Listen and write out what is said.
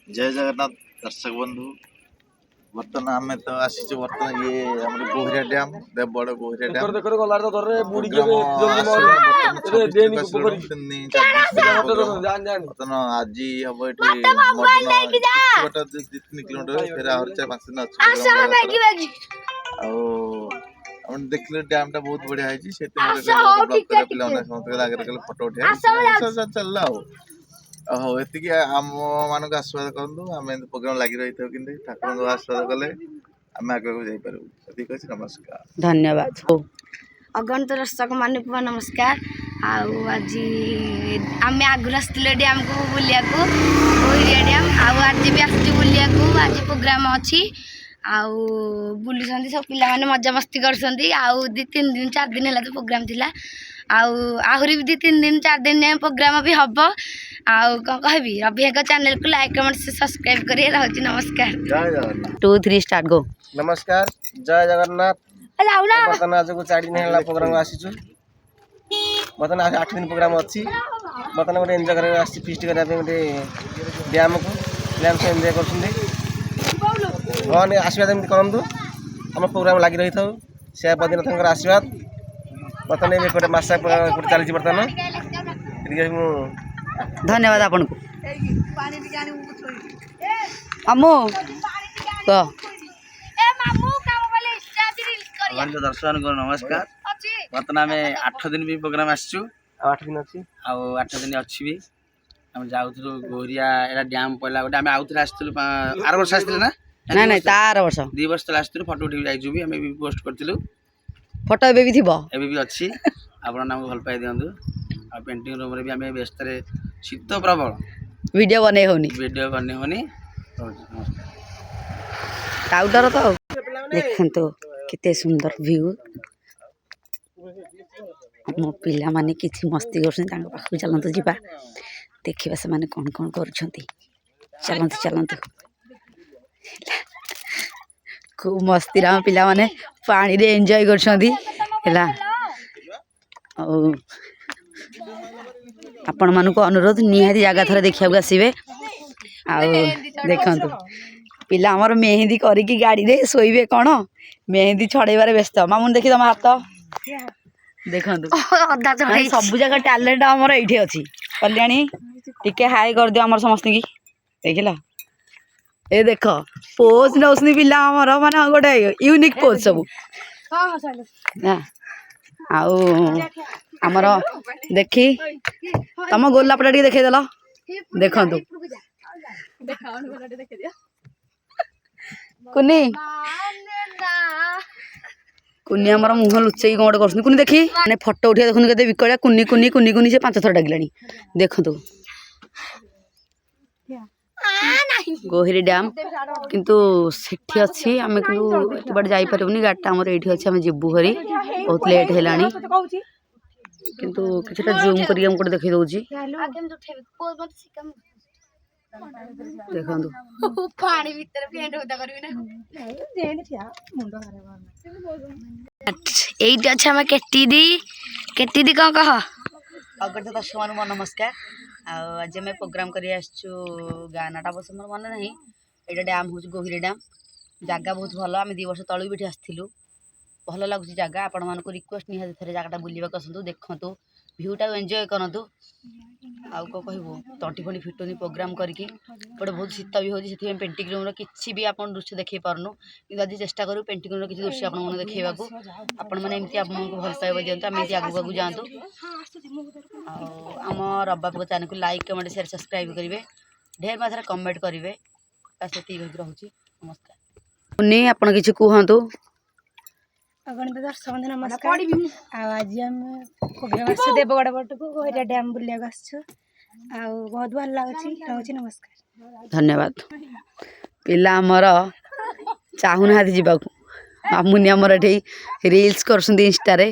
जय जगन्नाथ दर्शक बंधु बर्तमान आम तो आसी बर्तमान ये गोहिरा डैम देवबड़ गोहिरा डैम बर्तमान आज हम ये 2-3 किलोमीटर फिर आहरी 4-5 दिन अच्छे देखिए डैम टा बहुत बढ़िया है फोटो उठा चलला हो एति आम मान आशीर्वाद करूँ आम प्रोग्राम लगी रही था कि ठाकुर आशीर्वाद कले आम आगे जापर नमस्कार धन्यवाद अगणित दर्शक मान नमस्कार आज आम आगुरी आसते डैम को बुलिया गोहिरिया डैम आज भी आसती बुलिया आज प्रोग्राम अच्छी बुलूँ सब पिला मजा मस्ती कर 2-3 दिन 4 दिन है तो प्रोग्राम थिला आहरी भी 2-3 दिन 4 दिन प्रोग्राम भी हम कौन कह रवि भाई चैनल को लाइक कमेंट से सब्सक्राइब करिए रही नमस्कार 2 3 स्टार्ट गो नमस्कार जय जगन्नाथ बर्तमान आज को 4 दिन है प्रोग्राम आसीचु बर्तमान 8 दिन प्रोग्राम अच्छी बर्तमान गोटे एंजॉय कर फीस्ट करने गोटे डैम को डैम से एंजॉय कर भगवान आशीर्वाद एमती करूँ आम प्रोग्राम लगी रही था से बद्रीनाथ आशीर्वाद बर्तमान गोटे मसा चली बर्तमान धन्यवाद आपन को अम्मू दर्शक को नमस्कार बर्तमान आम 8 दिन भी प्रोग्राम आसचु 8 दिन अच्छी 8 दिन अच्छी भी आम जाऊँ गोरिया एटा डैम पड़ा गोटे आम आउे आसलु 8 वर्ष आसते ना ना ना तार वर्ष 2 वर्ष तले आसलु फोटो उठी जाइजु भी आम भी पोस्ट करथिलु फोटो एबे भी थिबो एबे भी अच्छी आपण नाम भल पाई दियंतु आ पेंटिंग रूम रे भी आम व्यस्त रे शीत प्रबल वीडियो बने होनी टाउटर तो देखंतो किते सुंदर व्यू मो पिला माने किछि मस्ती करछन तांग पाखु चलंतु जिबा देखिबा से माने कोन कोन करछंती चलंतु चलंतु खूब मस्ती राम पिला माने पानी रे एंजॉय करछंती हैला आपण मानू को अनुरोध निहाती जगह थरे देखिया आसबे देखु पिला आमर मेहंदी करिकी गाड़ी रे सोइबे कौन मेहंदी छड़ेबार व्यस्त मामून देखी तुम हाथ देखु सब जगह टैलेंट आमर ये अच्छी कल्याणी टिके हाई कर दियो आमर समस्त की देखिल ए देख पोज नौसनी पिला आमर माने गोटे यूनिक पोज सब आमर देखी तुम गोलापटा टे देखल देखु कुनी कुनी आमर मुह लुचे कौन कर कुनी देखी मैंने फोटो उठा देखुन के विकलिया कुनी कुनी कुनी कुनी से 5 थर डाकिला देखु गोहिरी डैम किंतु सेठी अच्छी आम कि बाटे जापरूनी गाड़ीटा आम ये अच्छे आम जीवु हरी बहुत लेट है किंतु किछटा जूम कर देखी दौची देखंतु पानी भीतर पेंट होता करबी ना एइट अच्छा मैं केटी दी कौन कह अगर दर्शक मान नमस्कार आज मैं प्रोग्राम कर गाँ नाटा बस मोर मन ना ये डैम हूँ गोहिरी डैम जगह बहुत भल आम 2 वर्ष तलू भी आसलु भल लगुच जगह आपण मान रिक्वेस्ट निहाती थे जगह बुलवाक आसतु देखु भ्यूटा एंजॉय करूँ आउ कौन कहबू तंटी फंटी फिटुनी प्रोग्राम करके गोटे बहुत शीत भी होती से पेंटिंग रूम कि भी आप दृश्य देखी पार्नु कि आज चेष्टा करूँ पेंटिंग रूम किसी दृश्य आप देखा आपण मैंने एमती आपको भल पाइबा दिखाँ आम आगे आगे जातु आम रब्बा चैनल को लाइक कमेंट शेयर सब्सक्राइब करेंगे ढेर मात्रा कमेंट करेंगे से रोचे नमस्कार उन्नी आपड़ किसी कहतु अगणित दर्शक बंधु नमस्कार आज आम प्रोग्राम आस देवगड़ पट को गोहिरिया डैम बुलिया बहुत भल लगे नमस्कार धन्यवाद पिला आमर चाहूना जावाक मामुनी आमर ये रील्स कर इंस्टा रे